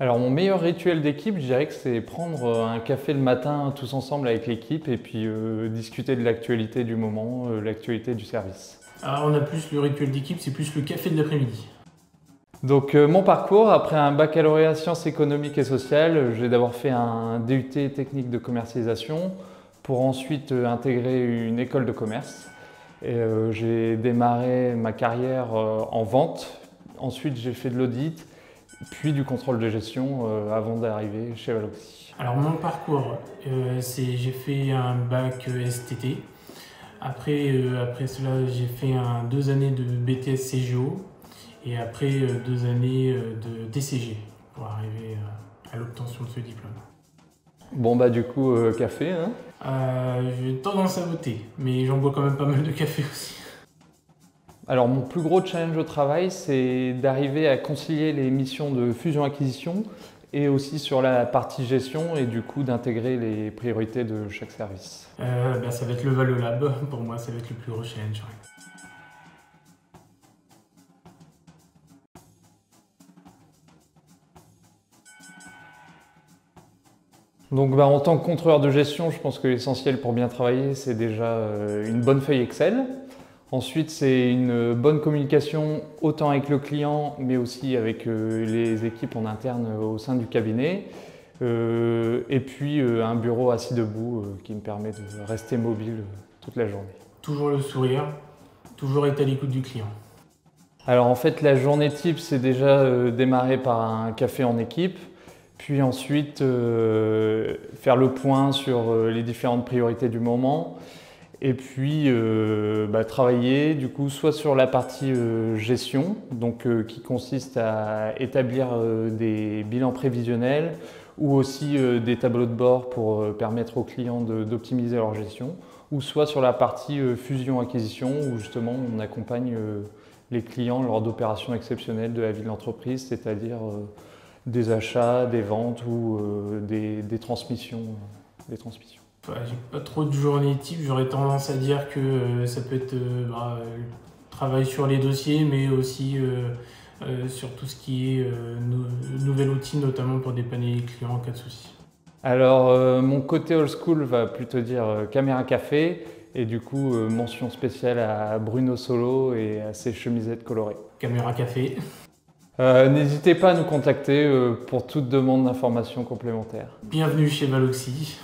Alors mon meilleur rituel d'équipe, je dirais que c'est prendre un café le matin tous ensemble avec l'équipe et puis discuter de l'actualité du moment, l'actualité du service. Alors on a plus le rituel d'équipe, c'est plus le café de l'après-midi. Donc mon parcours, après un baccalauréat sciences économiques et sociales, j'ai d'abord fait un DUT technique de commercialisation pour ensuite intégrer une école de commerce. Et j'ai démarré ma carrière en vente, ensuite j'ai fait de l'audit, puis du contrôle de gestion avant d'arriver chez Valoxy. Alors mon parcours, j'ai fait un bac STT. Après cela, j'ai fait 2 années de BTS CGO et après 2 années de DCG pour arriver à l'obtention de ce diplôme. Bon bah du coup, café, hein? J'ai tendance à voter, mais j'en bois quand même pas mal de café aussi. Alors mon plus gros challenge au travail, c'est d'arriver à concilier les missions de fusion-acquisition et aussi sur la partie gestion et du coup d'intégrer les priorités de chaque service. Ça va être le Valolab, pour moi ça va être le plus gros challenge. Ouais. Donc en tant que contrôleur de gestion, je pense que l'essentiel pour bien travailler, c'est déjà une bonne feuille Excel. Ensuite, c'est une bonne communication autant avec le client, mais aussi avec les équipes en interne au sein du cabinet. Et puis un bureau assis debout qui me permet de rester mobile toute la journée. Toujours le sourire, toujours être à l'écoute du client. Alors en fait, la journée type, c'est déjà démarrer par un café en équipe, puis ensuite faire le point sur les différentes priorités du moment. Et puis travailler du coup soit sur la partie gestion, donc qui consiste à établir des bilans prévisionnels ou aussi des tableaux de bord pour permettre aux clients d'optimiser leur gestion, ou soit sur la partie fusion-acquisition où justement on accompagne les clients lors d'opérations exceptionnelles de la vie de l'entreprise, c'est-à-dire des achats, des ventes ou des transmissions. J'ai pas trop de journée type, j'aurais tendance à dire que ça peut être travail sur les dossiers, mais aussi sur tout ce qui est nouvel outil, notamment pour dépanner les clients en cas de souci. Alors mon côté old school va plutôt dire caméra café et du coup mention spéciale à Bruno Solo et à ses chemisettes colorées. Caméra café. N'hésitez pas à nous contacter pour toute demande d'informations complémentaires. Bienvenue chez Valoxy.